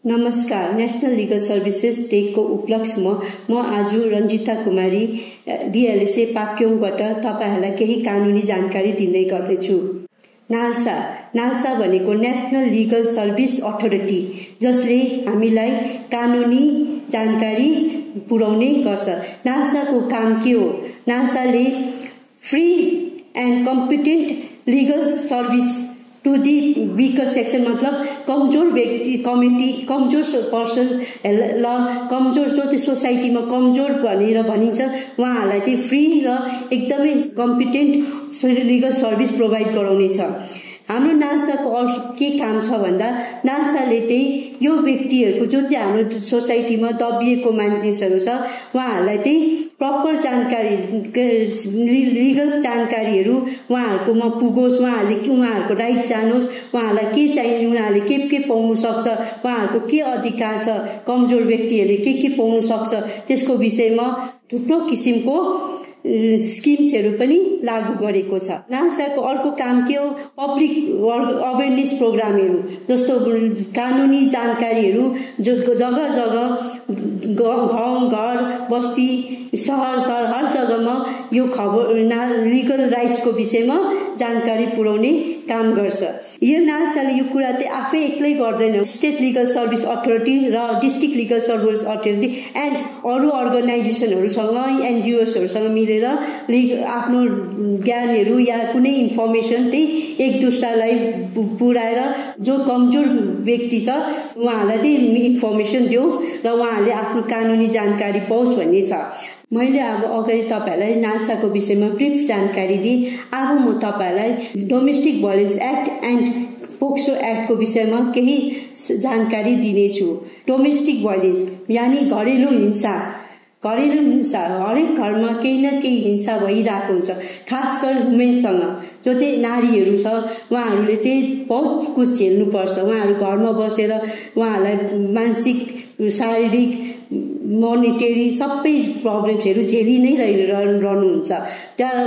नमस्कार। National legal services डेको उपलक्ष्यमा म आज रञ्जिता कुमारी डिएलएसए पाक्योङबाट तपाईहरुलाई केही कानुनी जानकारी दिँदै गर्दैछु। नाल्सा भनेको नेशनल लिगल सर्भिस अथोरिटी, जसले हामीलाई कानुनी जानकारी पुर्याउने गर्छ। नाल्साको काम के हो? नाल्साले free and competent legal service to the weaker section, मतलब कमजोर व्यक्ति कमजोर पर्सन ल कमजोर जो सोसाइटीमा कमजोर भनेर भनिन्छ उहाँहरूलाई चाहिँ फ्री र एकदमै कम्पिटेन्ट लिगल सर्भिस प्रोभाइड गराउनेछ। हाम्रो नाल्साको के काम छ भन्दा, नाल्साले चाहिँ यो व्यक्तिहरूको जुन चाहिँ हाम्रो सोसाइटीमा दबिएको मान्छेहरू छ उहाँहरूलाई चाहिँ प्रपर जानकारी, लिगल जानकारीहरू उहाँहरूकोमा पुगोस्, उहाँहरूको राइट जानोस्, उहाँहरूलाई के चाहिने, उनीहरूले के पाउनु सक्छ, उहाँहरूको के अधिकार छ, कमजोर व्यक्तिहरूले के पाउनु सक्छ, त्यसको विषयमा थुप्रो किसिमको स्किम्सहरू पनि लागू गरेको छ। नाल्साको अर्को काम के हो? पब्लिक अवेरनेस प्रोग्रामहरू, जस्तो कानुनी जानकारीहरू जो जग्गा गाउँ घर बस्ती शहर हर जग्गामा यो खबर लिगल राइट्सको विषयमा जानकारी पुर्याउने काम गर्छ। यो नाल्साले यो कुरा चाहिँ आफै एक्लै गर्दैन। स्टेट लिगल सर्भिस अथोरिटी र district legal service authority and अरू अर्गनाइजेसनहरूसँग, एनजिओसहरूसँग मिलेर आफ्नो ज्ञानहरू या कुनै इन्फर्मेसन चाहिँ एक दुसरालाई पुर्याएर जो कमजोर व्यक्ति छ उहाँहरूलाई चाहिँ इन्फर्मेसन दियोस् र उहाँहरूले आफ्नो कानुनी जानकारी पाओस् भन्ने छ। मैले अब अगाडि तपाईहरुलाई नाल्साको विषयमा ब्रिफ जानकारी दिएँ। अब म तपाईहरुलाई domestic violence act and POCSO एक्टको विषयमा केही जानकारी दिनेछु। डोमेस्टिक भायोलेन्स यानी घरेलु हिंसा हरेक घरमा केही न केही हिंसा भइरहेको हुन्छ, खास गरी वुमेनसँग, जो चाहिँ नारीहरू छ उहाँहरूले चाहिँ बहुत कुछ झेल्नुपर्छ। उहाँहरू घरमा बसेर उहाँहरूलाई मानसिक, शारीरिक, मोनिटरी सबै प्रब्लम्सहरू झेलि नै रहनुहुन्छ। त्यहाँ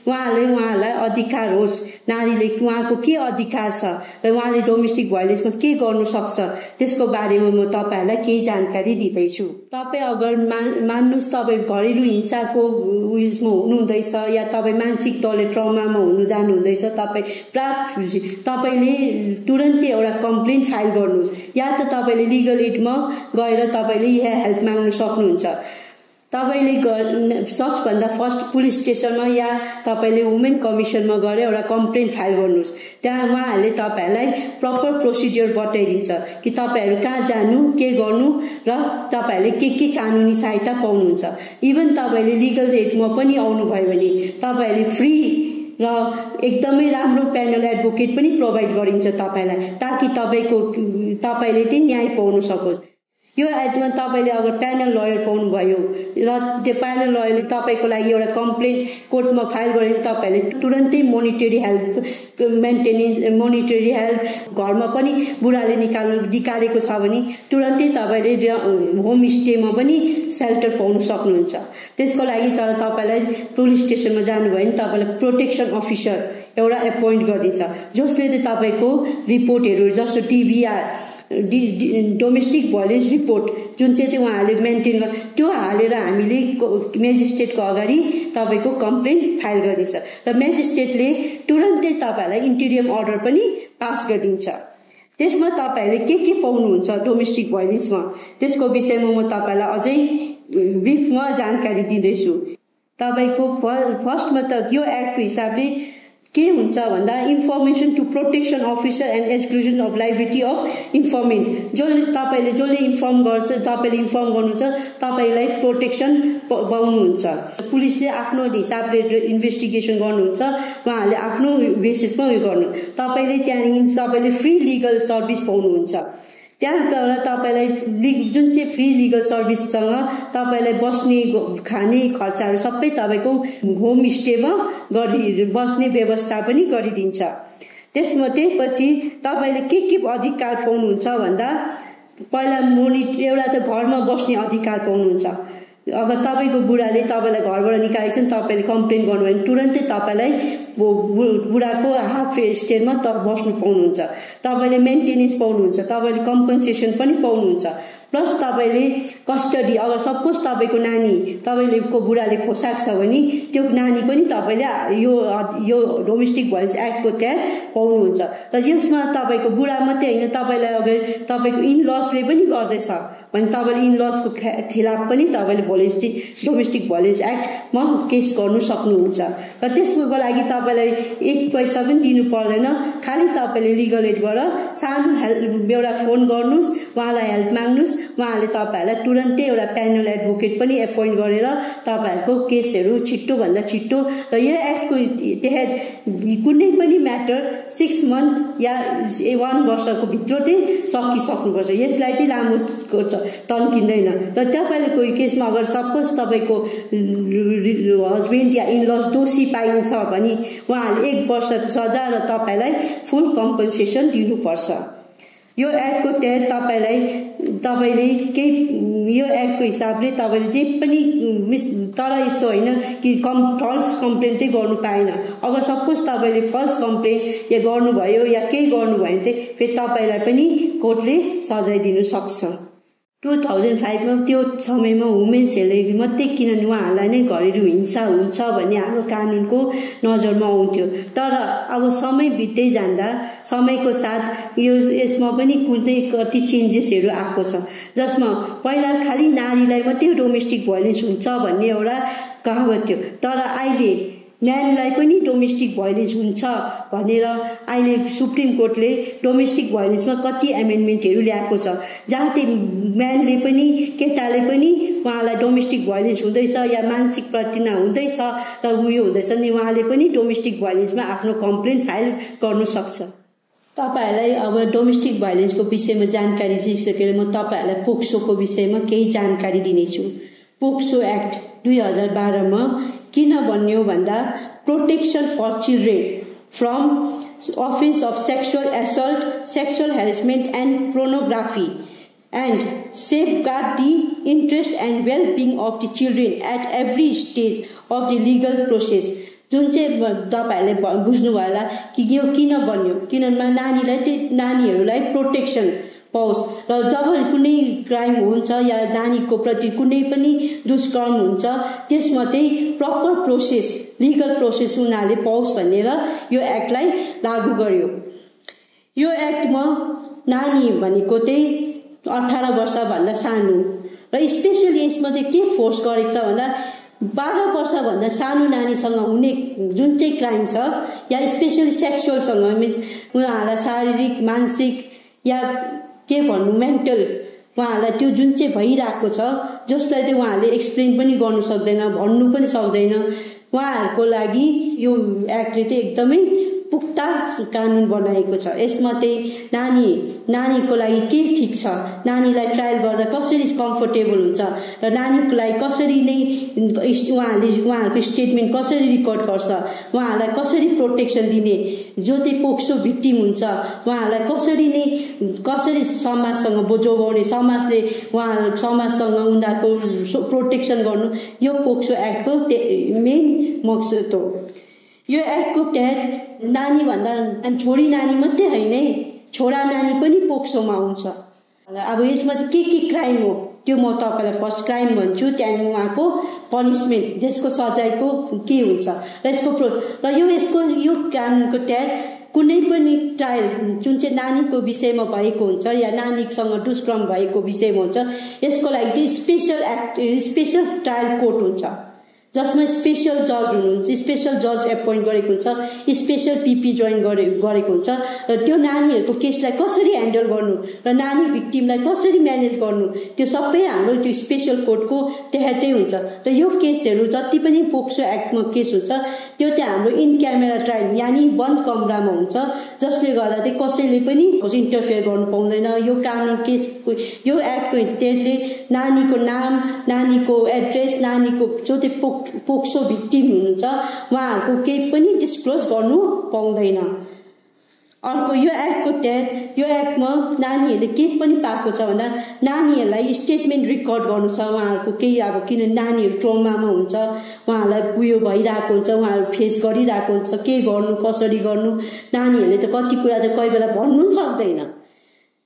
उहाँहरूलाई अधिकार होस्, नारीले उहाँको के अधिकार छ र उहाँले डोमेस्टिक भायोलेन्समा के गर्नु सक्छ त्यसको बारेमा म तपाईहरुलाई केही जानकारी दिँदैछु। तपाई अगर मान्नुस् तपाई घरेलु हिंसाको उयसमा हुनुहुँदैछ या तपाई मानसिक तौरले ट्रमामा हुनु जानुहुँदैछ, तपाईले तुरन्तै एउटा कम्प्लेन फाइल गर्नुहोस्, या त तपाईले लिगल एडमा गएर तपाईले यहाँ हेल्प माग्न सक्नुहुन्छ। तपाईले सबभन्दा फर्स्ट पुलिस स्टेसनमा या तपाईले वुमेन कमिसनमा गएर एउटा कम्प्लेन फाइल गर्नुहोस्। त्यहाँ उहाँहरूले तपाईहरुलाई प्रपर प्रोसिडियर बताइदिन्छ कि तपाईहरु कहाँ जानु, के गर्नु र तपाईहरुले के कानुनी सहायता पाउनुहुन्छ। इभन तपाईले लिगल एडमा पनि आउनुभयो भने तपाईहरुले फ्री र एकदमै राम्रो प्यानल एडभोकेट पनि प्रोभाइड गरिन्छ तपाईलाई, ताकि तपाईले चाहिँ न्याय पाउन सकोस्। यो एडमा तपाईले अगर प्यानल लयर पाउनु भयो र त्यो प्यानल लयरले तपाईको लागि एउटा कम्प्लेन कोर्टमा फाइल गरे तपाईले तुरन्तै मोनिटरी हेल्प घरमा पनि बुढाले निकालेको छ भने तुरन्तै तपाईले होम स्टेमा पनि सेल्टर पाउन सक्नुहुन्छ। त्यसको लागि तर तपाईलाई पुलिस स्टेसनमा जानुभयो भने तपाईलाई प्रोटेक्सन अफिसर एउटा एपोइन्ट गरिन्छ, जसले चाहिँ तपाईको रिपोर्टहरू जस्तो टिबीआर डोमेस्टिक भायोलेन्स रिपोर्ट जुन चाहिँ उहाँहरूले मेन्टेन गर्छ त्यो हालेर हामीले मेजिस्ट्रेटको अगाडि तपाईको कम्प्लेन फाइल गरिन्छ र मेजिस्ट्रेटले तुरन्तै तपाईलाई इन्टिरियम अर्डर पनि पास गरिदिन्छ। त्यसमा तपाईहरुले के पाउनुहुन्छ डोमेस्टिक भायोलेन्समा, त्यसको विषयमा म तपाईलाई अझै ब्रिफमा जानकारी दिँदैछु। तपाईको फर्स्टमा त यो एक्टको हिसाबले के हुन्छ भन्दा, information to protection officer and exclusion of liability of informant, जसले इन्फर्म गर्छ, तपाईले इन्फर्म गर्नुहुन्छ तपाईलाई प्रोटेक्सन पाउनुहुन्छ। पुलिसले आफ्नो हिसाबले इन्भेस्टिगेसन गर्नुहुन्छ, उहाँहरूले आफ्नो बेसिसमा उयो गर्नु, तपाईले फ्री लिगल सर्भिस पाउनुहुन्छ। त्यहाँबाट तपाईलाई जुन चाहिँ फ्री लिगल सर्भिससँग तपाईलाई बस्ने खाने खर्चहरू सबै तपाईको होम स्टेमा बस्ने व्यवस्था पनि गरिदिन्छ। त्यसपछि तपाईले के अधिकार पाउनुहुन्छ भन्दा, पहिला एउटा त घरमा बस्ने अधिकार पाउनुहुन्छ। अगर तपाईको बुढाले तपाईलाई घरबाट निकालेछन्, तपाईले कम्प्लेन गर्नुभयो भने तुरन्तै तपाईलाई बुढाको हाफ स्टेजमा बस्नु पाउनुहुन्छ, तपाईँले मेन्टेनेन्स पाउनुहुन्छ, तपाईँले कम्पन्सेसन पनि पाउनुहुन्छ, प्लस तपाईँले कस्टडी अगर सपोज तपाईँको नानी तपाईँलेको बुढाले खोसाएको छ भने त्यो नानी पनि तपाईँले यो डोमेस्टिक भोइलेन्स एक्टको तहत पाउनुहुन्छ। र यसमा तपाईँको बुढा मात्रै होइन, तपाईँलाई अगर तपाईँको इन लसले पनि गर्दैछ भने तपाईँले इन लसको खिलाफ पनि तपाईँले डोमेस्टिक भोइलेन्स एक्टमा केस गर्नु सक्नुहुन्छ। र त्यसको लागि तपाईँलाई एक पैसा पनि दिनु पर्दैन, खालि तपाईँले लिगल एडबाट सानो एउटा फोन गर्नुहोस्, उहाँलाई हेल्प माग्नुहोस्, उहाँले तपाईँहरूलाई तुरन्तै एउटा प्यानल एडभोकेट पनि एपोइन्ट गरेर तपाईँहरूको केसहरू छिट्टोभन्दा छिट्टो र यो एक्टको तहत कुनै पनि म्याटर 6 मन्थ या 1 वर्षको भित्र चाहिँ सकिसक्नुपर्छ। यसलाई चाहिँ लामो तन्किँदैन। र तपाईँले कोही केसमा अगर सपोज तपाईँको हस्बेन्ड या इनलस दोषी पाइन्छ भने उहाँहरूले 1 वर्ष सजाय र तपाईँलाई फुल कम्पन्सेसन दिनुपर्छ। यो एक्टको तहत तपाईँले यो एक्टको हिसाबले तपाईँले जे पनि तर यस्तो होइन कि फल्स कम्प्लेन चाहिँ गर्नु पाएन। अगर सपोज तपाईँले फल्स कम्प्लेन या गर्नुभयो या केही गर्नुभयो भने चाहिँ फेरि तपाईँलाई पनि कोर्टले सजाय दिनु सक्छ। 2005मा त्यो समयमा वुमेन्स हेल्थ मात्रै किनभने उहाँहरूलाई नै घरेलु हिंसा हुन्छ भन्ने हाम्रो कानुनको नजरमा आउँथ्यो। तर अब समय बित्दै जाँदा समयको साथ यसमा पनि कुनै कति चेन्जेसहरू आएको छ, जसमा पहिला खालि नारीलाई मात्रै डोमेस्टिक भोइलेन्स हुन्छ भन्ने एउटा कहावत थियो, तर अहिले म्यानलाई पनि डोमेस्टिक भोइलेन्स हुन्छ भनेर अहिले सुप्रिम कोर्टले डोमेस्टिक भोइलेन्समा कति एमेन्डमेन्टहरू ल्याएको छ, जहाँ चाहिँ म्यानले पनि केटाले पनि उहाँलाई डोमेस्टिक भोइलेन्स हुँदैछ या मानसिक प्रताडना हुँदैछ र उयो हुँदैछ नि उहाँले पनि डोमेस्टिक भोइलेन्समा आफ्नो कम्प्लेन फाइल गर्नु सक्छ। तपाईँहरूलाई अब डोमेस्टिक भोइलेन्सको विषयमा जानकारी दिइसकेर म तपाईँहरूलाई पोक्सोको विषयमा केही जानकारी दिनेछु। पोक्सो एक्ट 2012मा किन बन्यो भन्दा protection for children from offence of sexual assault, sexual harassment and pornography and safeguard the interest and wellbeing of the children at every stage of the legal process. जुन चाहिँ तपाईँहरूले बुझ्नुभयो होला कि यो किन बन्यो, किनभने नानीहरूलाई प्रोटेक्सन पाओस् र जब कुनै क्राइम हुन्छ या नानीको प्रति कुनै पनि दुष्कर्म हुन्छ त्यसमा चाहिँ प्रपर प्रोसेस लिगल प्रोसेस उनीहरूले पाओस् भनेर यो एक्टलाई लागू गर्यो। यो एक्टमा नानी भनेको चाहिँ 18 वर्षभन्दा सानो र स्पेसली यसमा चाहिँ के फोर्स गरेको छ भन्दा 12 वर्षभन्दा सानो नानीसँग हुने जुन चाहिँ क्राइम छ या स्पेसली सेक्सुअलसँग मिन्स उनीहरूलाई शारीरिक मानसिक या के भन्नु मेन्टल उहाँहरूलाई त्यो जुन चाहिँ भइरहेको छ जसलाई चाहिँ उहाँहरूले एक्सप्लेन पनि गर्नु सक्दैन, भन्नु पनि सक्दैन, उहाँहरूको लागि यो एक्टले चाहिँ एकदमै पुख्ता कानुन बनाएको छ। यसमा चाहिँ नानीको लागि के ठिक छ, नानीलाई ट्रायल गर्दा कसरी कम्फर्टेबल हुन्छ र नानीको लागि कसरी नै उहाँहरूको स्टेटमेन्ट कसरी रेकर्ड गर्छ, उहाँहरूलाई कसरी प्रोटेक्सन दिने, जो चाहिँ पोक्सो भिक्टिम हुन्छ उहाँहरूलाई कसरी समाजसँग जोगाउने, समाजसँग उनीहरूको प्रोटेक्सन गर्नु, यो पोक्सो एक्टको मेन मकसद हो। यो एक्टको तहत नानी भन्दा छोरी नानी मात्रै होइन, छोरा नानी पनि पोक्सोमा आउँछ। अब यसमा चाहिँ के क्राइम हो त्यो म तपाईँलाई फर्स्ट क्राइम भन्छु, त्यहाँदेखि उहाँको पनिसमेन्ट जसको सजायको के हुन्छ र यसको यो कानुनको तहत कुनै पनि ट्रायल जुन चाहिँ नानीको विषयमा भएको हुन्छ या नानीसँग दुष्कर्म भएको विषयमा हुन्छ यसको लागि चाहिँ स्पेसल ट्रायल कोर्ट हुन्छ, जसमा स्पेसल जज हुनुहुन्छ, स्पेसल जज एपोइन्ट गरेको हुन्छ, स्पेसल पिपी जोइन गरेको हुन्छ र त्यो नानीहरूको केसलाई कसरी ह्यान्डल गर्नु र नानी भिक्टिमलाई कसरी म्यानेज गर्नु त्यो सबै हाम्रो त्यो स्पेसल कोर्टको तहतै हुन्छ। र यो केसहरू जति पनि पोक्सो एक्टमा केस हुन्छ त्यो चाहिँ हाम्रो इन क्यामेरा ट्रायल यानि बन्द कमरामा हुन्छ, जसले गर्दा चाहिँ कसैले पनि इन्टरफेयर गर्नु पाउँदैन। यो कानुन यो एक्टको तहतले नानीको नाम, नानीको एड्रेस, नानीको जो चाहिँ पोक्सो भिक्टिम हुनुहुन्छ उहाँहरूको केही पनि डिस्क्लोज गर्नु पाउँदैन। अर्को यो एक्टको तहत यो एक्टमा नानीहरूले के पनि पाएको छ भन्दा नानीहरूलाई स्टेटमेन्ट रेकर्ड गर्नु छ उहाँहरूको केही अब किन नानीहरू ट्रोमामा हुन्छ उहाँहरूलाई उयो भइरहेको हुन्छ उहाँहरू फेस गरिरहेको हुन्छ के गर्नु कसरी गर्नु नानीहरूले त कति कुरा त कोही बेला भन्नु सक्दैन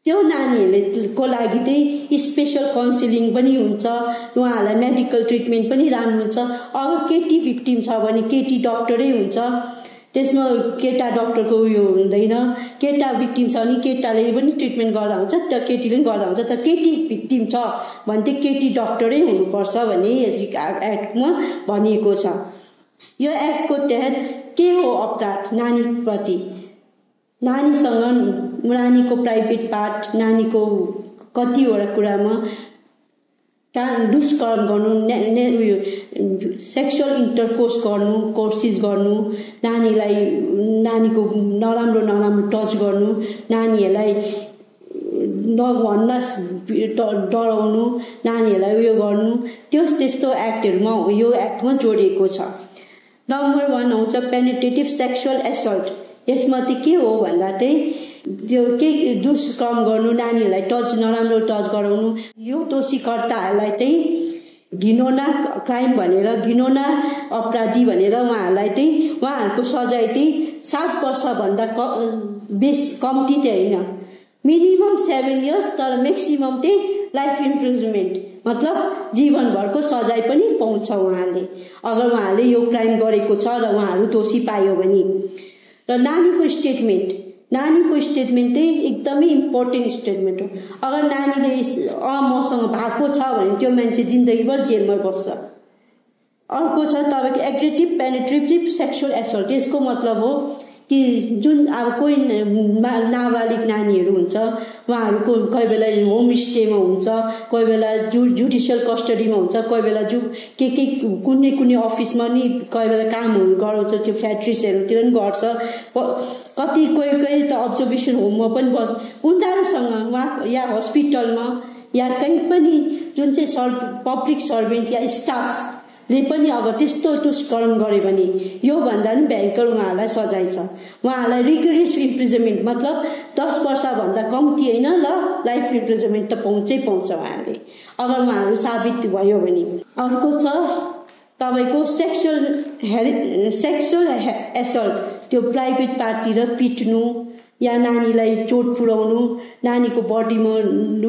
त्यो नानीहरूले को लागि चाहिँ स्पेशल काउन्सिलिङ पनि हुन्छ उहाँहरूलाई मेडिकल ट्रिटमेन्ट पनि राम्रो हुन्छ अगर केटी भिक्टिम छ भने केटी डक्टरै हुन्छ त्यसमा केटा डक्टरको उयो हुँदैन केटा भिक्टिम छ भने केटाले पनि ट्रिटमेन्ट गर्दा हुन्छ त केटीले पनि गर्दा हुन्छ तर केटी भिक्टिम छ भने चाहिँ केटी डक्टरै हुनुपर्छ भन्ने यस एक्टमा भनिएको छ यो एक्टको तहत के हो अपराध नानीप्रति नानीको प्राइभेट पार्ट नानीको कतिवटा कुरामा दुष्कर्म गर्नु उयो सेक्सुअल इन्टरकोर्स गर्नु कोर्सेस गर्नु नानीको नराम्रो टच गर्नु नानीहरूलाई नभन्न डराउनु नानीहरूलाई उयो गर्नु त्यस्तो एक्टहरूमा यो एक्टमा जोडिएको छ। नम्बर 1 आउँछ पेनिट्रेटिभ सेक्सुअल एसल्ट। यसमा चाहिँ के हो भन्दा चाहिँ त्यो के दुष्कर्म गर्नु नानीहरूलाई नराम्रो टच गराउनु यो दोषीकर्ताहरूलाई चाहिँ घिनौना क्राइम भनेर घिनौना अपराधी भनेर उहाँहरूलाई चाहिँ उहाँहरूको सजाय चाहिँ 7 वर्षभन्दा कम्ती चाहिँ होइन मिनिमम 7 इयर्स तर मैक्सिमम चाहिँ लाइफ इम्प्रिजनमेन्ट मतलब जीवनभरको सजाय पनि पाउँछ उहाँले अगर उहाँले यो क्राइम गरेको छ र उहाँहरू दोषी पायो भने। र नानीको स्टेटमेन्ट चाहिँ एकदमै इम्पोर्टेन्ट स्टेटमेन्ट हो। अगर नानीले मसँग भएको छ भने त्यो मान्छे जिन्दगीभर जेलमा बस्छ। अर्को छ तपाईँको एग्रेसिभ पेनिट्रेटिभ सेक्सुअल एसल्ट। यसको मतलब हो कि जुन अब कोही नाबालिग नानीहरू हुन्छ उहाँहरूको कोही बेला होमस्टेमा हुन्छ कोही बेला जुडिसियल कस्टडीमा हुन्छ कोही बेला के कुनै अफिसमा नि कोही बेला कामहरू गराउँछ त्यो फ्याक्ट्रिजहरूतिर पनि गर्छ कति कोही त अब्जर्भेसन होममा पनि बस्छ उनीहरूसँग उहाँ या हस्पिटलमा या कहीँ पनि जुन चाहिँ पब्लिक सर्भेन्ट या स्टाफ ले पनि अगर त्यस्तो दुष्कर्म गरे भने यो भन्दा नि भयङ्कर उहाँहरूलाई सजाय छ। उहाँहरूलाई रिगरस इम्प्रिजनमेन्ट मतलब 10 वर्षभन्दा कम्ती होइन ल लाइफ इम्प्रिजनमेन्ट त पाउँछ उहाँहरूले अगर उहाँहरू साबित भयो भने। अर्को छ तपाईँको सेक्सुअल एसल्ट त्यो प्राइभेट पार्टतिर पिट्नु या नानीलाई चोट पुर्याउनु नानीको बडीमा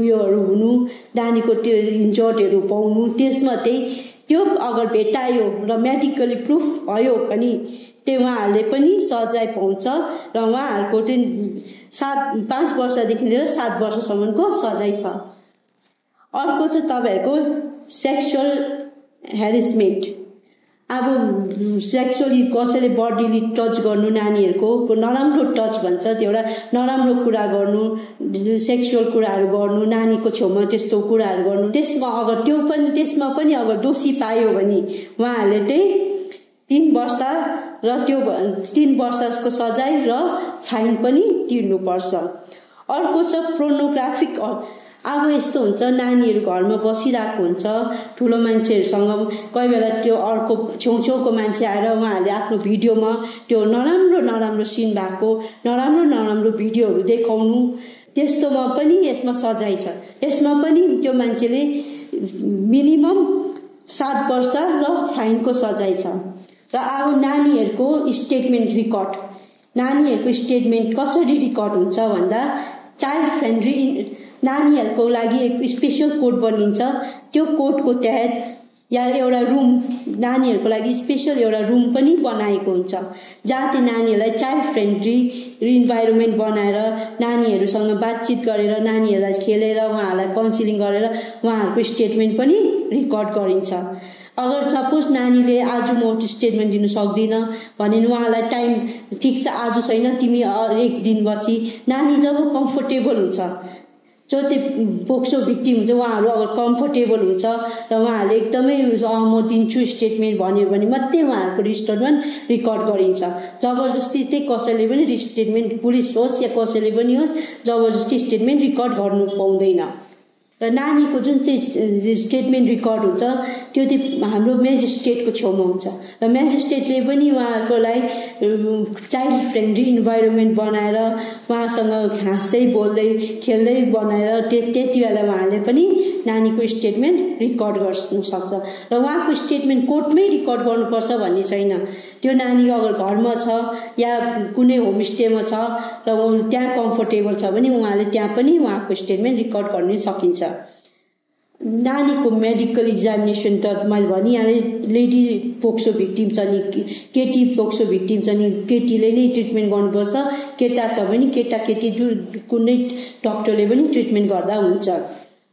उयोहरू हुनु नानीको त्यो इन्जर्डहरू पाउनु त्यसमा चाहिँ त्यो अगर भेटायो र मेडिकली प्रुफ भयो भने त्यो उहाँहरूले पनि सजाय पाउँछ र उहाँहरूको चाहिँ 5 वर्षदेखि लिएर 7 वर्षसम्मको सजाय छ। अर्को छ तपाईँहरूको सेक्सुअल हेरेसमेन्ट। अब सेक्सुअली कसैले बडीली टच गर्नु नानीहरूको नराम्रो टच भन्छ त्यो एउटा नराम्रो कुरा गर्नु सेक्सुअल कुराहरू गर्नु नानीको छेउमा त्यस्तो कुराहरू गर्नु त्यसमा पनि अगर दोषी पायो भने उहाँहरूले चाहिँ 3 वर्ष र त्यो 3 वर्षको सजाय र फाइन पनि तिर्नुपर्छ। अर्को छ पोर्नोग्राफिक। अब यस्तो हुन्छ नानीहरू घरमा बसिरहेको हुन्छ ठुलो मान्छेहरूसँग कोही बेला त्यो अर्को छेउछेउको मान्छे आएर उहाँहरूले आफ्नो भिडियोमा त्यो नराम्रो सिन भएको नराम्रो भिडियोहरू देखाउनु त्यस्तोमा पनि यसमा सजाय छ। यसमा पनि त्यो मान्छेले मिनिमम 7 वर्ष र फाइनको सजाय छ। र अब नानीहरूको स्टेटमेन्ट कसरी रेकर्ड हुन्छ भन्दा चाइल्ड फ्रेन्डली नानीहरूको लागि एक स्पेशल कोड बनिन्छ त्यो कोडको तहत या एउटा रुम नानीहरूको लागि स्पेशल एउटा रुम पनि बनाएको हुन्छ जहाँ चाहिँ नानीहरूलाई चाइल्ड फ्रेन्डली इन्भाइरोमेन्ट बनाएर नानीहरूसँग बातचित गरेर नानीहरूलाई खेलेर उहाँहरूलाई काउन्सिलिङ गरेर उहाँहरूको स्टेटमेन्ट पनि रेकर्ड गरिन्छ। अगर सपोज नानीले आज म स्टेटमेन्ट दिन सक्दिनँ भने उहाँलाई टाइम ठिक छ आज छैन तिमी एक दिनपछि नानी जब कम्फोर्टेबल हुन्छ जो त्यो पोक्सो भिक्टिम हुन्छ उहाँहरू अगर कम्फोर्टेबल हुन्छ र उहाँहरूले एकदमै म दिन्छु स्टेटमेन्ट भन्यो भने मात्रै उहाँहरूको स्टेटमेन्ट रेकर्ड गरिन्छ। जबरजस्ती चाहिँ कसैले पनि स्टेटमेन्ट पुलिस होस् या कसैले पनि होस् जबरजस्ती स्टेटमेन्ट रेकर्ड गर्नु पाउँदैन। र नानीको जुन चाहिँ स्टेटमेन्ट रेकर्ड हुन्छ त्यो चाहिँ हाम्रो मेजिस्ट्रेटको छेउमा हुन्छ र मेजिस्ट्रेटले पनि उहाँकोलाई चाइल्ड फ्रेन्डली इन्भाइरोमेन्ट बनाएर उहाँसँग हाँस्दै बोल्दै खेल्दै बनाएर त्यति बेला उहाँले पनि नानीको स्टेटमेन्ट रेकर्ड गर्न सक्छ र उहाँको स्टेटमेन्ट कोर्टमै रेकर्ड गर्नुपर्छ भन्ने छैन। त्यो नानी अगर घरमा छ या कुनै होमस्टेमा छ र त्यहाँ कम्फर्टेबल छ भने उहाँले त्यहाँ पनि उहाँको स्टेटमेन्ट रेकर्ड गर्न सकिन्छ। नानीको मेडिकल एक्जामिनेसन त मैले भनिहालेँ, लेडी पोक्सो भिक्टिम छ नि केटी पोक्सो भिक्टिम छ नि केटीले नै ट्रिटमेन्ट गर्नुपर्छ, केटा छ भने केटाकेटी कुनै डक्टरले पनि ट्रिटमेन्ट गर्दा हुन्छ।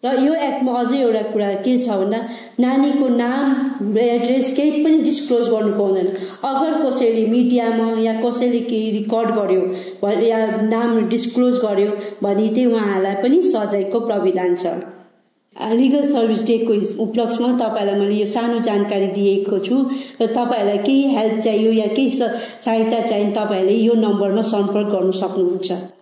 र यो एक्टमा अझै एउटा कुरा के छ भन्दा नानीको नाम एड्रेस केही पनि डिस्क्लोज गर्नु पाउँदैन। अगर कसैले मिडियामा या कसैले केही रेकर्ड गर्यो या नाम डिस्क्लोज गर्यो भने चाहिँ उहाँहरूलाई पनि सजायको प्रावधान छ। लिगल सर्भिस डेको उपलक्ष्यमा तपाईँलाई मैले यो सानो जानकारी दिएको छु र तपाईँहरूलाई केही हेल्प चाहियो या केही सहायता चाहियो तपाईँहरूले यो नम्बरमा सम्पर्क गर्न सक्नुहुन्छ।